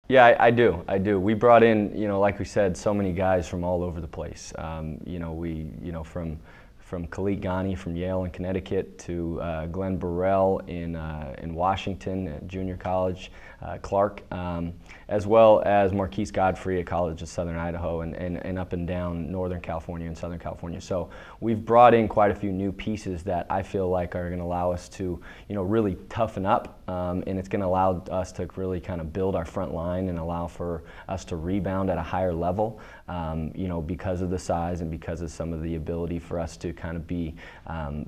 Yeah, I do. I do. We brought in, like we said, so many guys from all over the place. From Khalid Ghani from Yale in Connecticut to Glenn Burrell in Washington at junior college, Clark, as well as Marquise Godfrey at College of Southern Idaho and up and down Northern California and Southern California. So we've brought in quite a few new pieces that I feel like are going to allow us to, really toughen up, and it's going to allow us to really kind of build our front line and allow for us to rebound at a higher level, because of the size and because of some of the ability for us to kind of be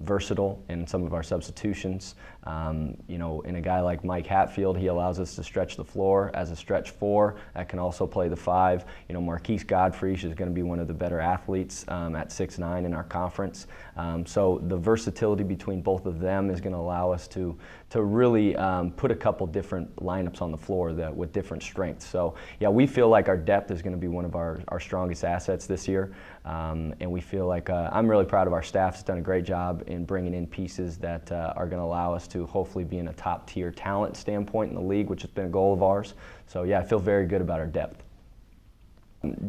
versatile in some of our substitutions. In a guy like Mike Hatfield, he allows us to stretch the floor as a stretch four that can also play the five. Marquise Godfrey is going to be one of the better athletes at 6'9" in our conference. So the versatility between both of them is going to allow us to really put a couple different lineups on the floor with different strengths. So yeah, we feel like our depth is going to be one of our strongest assets this year, and we feel like I'm really proud of our staff. It's done a great job in bringing in pieces that are going to allow us to hopefully be in a top tier talent standpoint in the league, which has been a goal of ours. So yeah, I feel very good about our depth.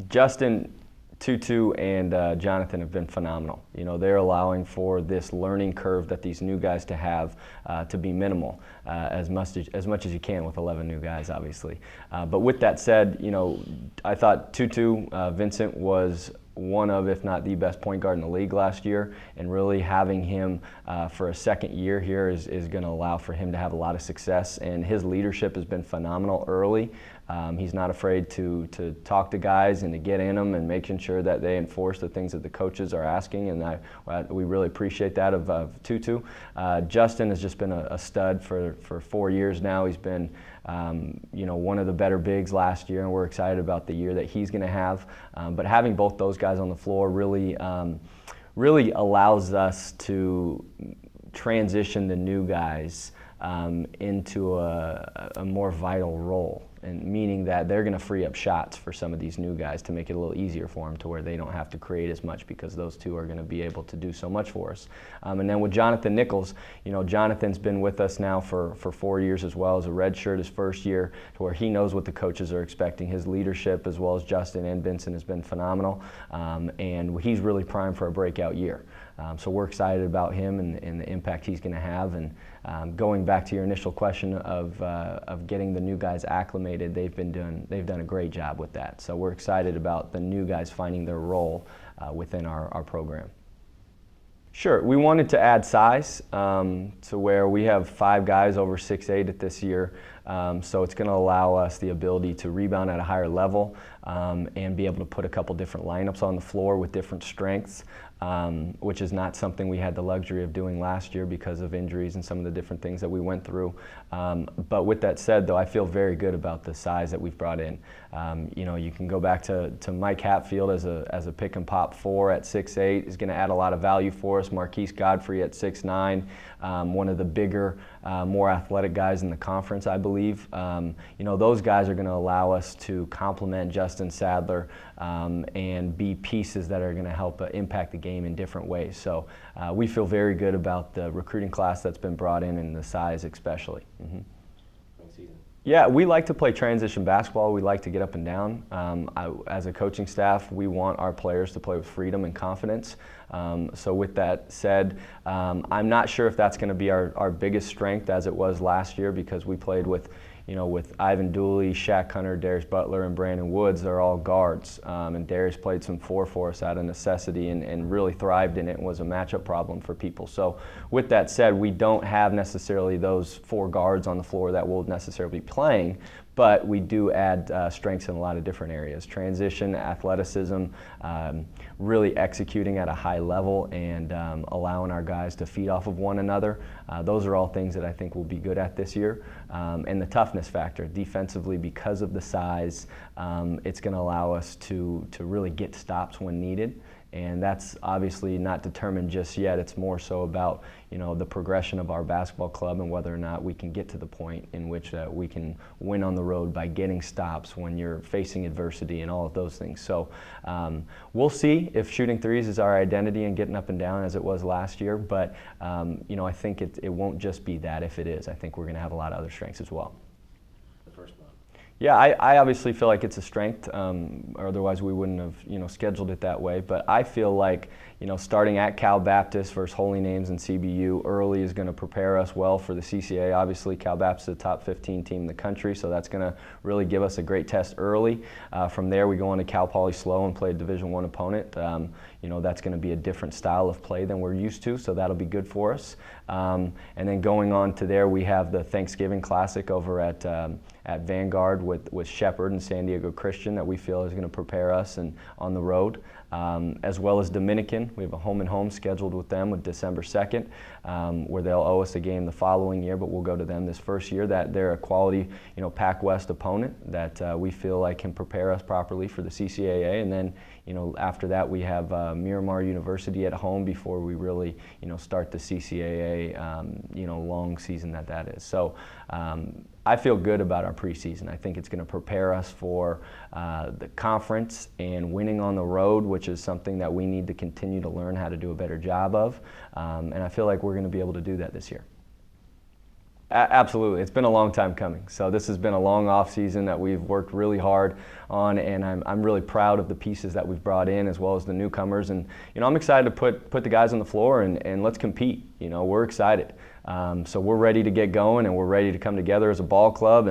Justin, Tutu, and Jonathan have been phenomenal. They're allowing for this learning curve that these new guys to be minimal, as much as you can with 11 new guys, obviously. But with that said, I thought Tutu, Vincent, was one of, if not the best point guard in the league last year, and really having him for a second year here is going to allow for him to have a lot of success, and his leadership has been phenomenal early. He's not afraid to talk to guys and to get in them and making sure that they enforce the things that the coaches are asking, and we really appreciate that of Tutu. Justin has just been a stud for 4 years now. He's been one of the better bigs last year, and we're excited about the year that he's going to have. But having both those guys on the floor really allows us to transition the new guys into a more vital role, and meaning that they're going to free up shots for some of these new guys to make it a little easier for them, to where they don't have to create as much, because those two are going to be able to do so much for us. And then with Jonathan Nichols, Jonathan's been with us now for 4 years as well, as a redshirt his first year, to where he knows what the coaches are expecting. His leadership, as well as Justin and Vincent, has been phenomenal, and he's really primed for a breakout year. So we're excited about him and the impact he's going to have. And going back to your initial question of getting the new guys acclimated, they've done a great job with that. So we're excited about the new guys finding their role within our program. Sure, we wanted to add size to where we have 5 guys over 6'8" at this year. So it's going to allow us the ability to rebound at a higher level and be able to put a couple different lineups on the floor with different strengths, which is not something we had the luxury of doing last year because of injuries and some of the different things that we went through. But with that said, though, I feel very good about the size that we've brought in. You can go back to Mike Hatfield as a pick and pop 4 at 6'8", is going to add a lot of value for us. Marquise Godfrey at 6'9", one of the bigger, more athletic guys in the conference, I believe. Those guys are going to allow us to complement Justin Sadler and be pieces that are going to help impact the game in different ways. So we feel very good about the recruiting class that's been brought in, and the size especially. Mm-hmm. Yeah, we like to play transition basketball. We like to get up and down. As a coaching staff, we want our players to play with freedom and confidence. So with that said, I'm not sure if that's going to be our biggest strength as it was last year, because we played with Ivan Dooley, Shaq Hunter, Darius Butler, and Brandon Woods. They're all guards. And Darius played some 4 for us out of necessity and really thrived in it, and was a matchup problem for people. So with that said, we don't have necessarily those 4 guards on the floor that will necessarily be playing, but we do add strengths in a lot of different areas. Transition, athleticism, really executing at a high level, and allowing our guys to feed off of one another. Those are all things that I think we'll be good at this year. And the toughness factor, defensively, because of the size, it's going to allow us to really get stops when needed. And that's obviously not determined just yet. It's more so about the progression of our basketball club, and whether or not we can get to the point in which we can win on the road by getting stops when you're facing adversity and all of those things. So we'll see if shooting threes is our identity and getting up and down as it was last year. But I think it won't just be that. If it is, I think we're going to have a lot of other strengths as well. The first month. Yeah, I obviously feel like it's a strength, or otherwise we wouldn't have, scheduled it that way. But I feel like, starting at Cal Baptist versus Holy Names and CBU early is going to prepare us well for the CCAA. Obviously, Cal Baptist is a top 15 team in the country, so that's going to really give us a great test early. From there, we go on to Cal Poly Slow and play a Division I opponent. That's going to be a different style of play than we're used to, so that'll be good for us. And then going on to there, we have the Thanksgiving Classic over at Vanguard with Shepherd and San Diego Christian that we feel is going to prepare us on the road, as well as Dominican. We have a home and home scheduled with them with December 2nd, where they'll owe us a game the following year, but we'll go to them this first year. That they're a quality, Pac West opponent that we feel like can prepare us properly for the CCAA. And then, after that we have Miramar University at home before we really, start the CCAA, long season that is. So I feel good about our preseason. I think it's going to prepare us for the conference and winning on the road, which is something that we need to continue to learn how to do a better job of. And I feel like we're going to be able to do that this year. Absolutely. It's been a long time coming. So this has been a long off season that we've worked really hard on, and I'm really proud of the pieces that we've brought in as well as the newcomers. And I'm excited to put the guys on the floor and let's compete. We're excited. So we're ready to get going, and we're ready to come together as a ball club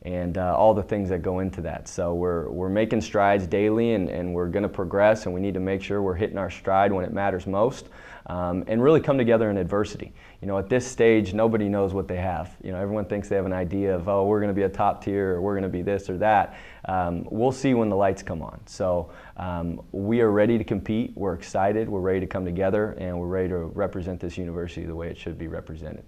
and all the things that go into that. So we're making strides daily, and we're going to progress, and we need to make sure we're hitting our stride when it matters most, and really come together in adversity. At this stage, nobody knows what they have. Everyone thinks they have an idea of, oh, we're going to be a top tier, or we're going to be this or that. We'll see when the lights come on. So we are ready to compete. We're excited. We're ready to come together, and we're ready to represent this university the way it should be represented.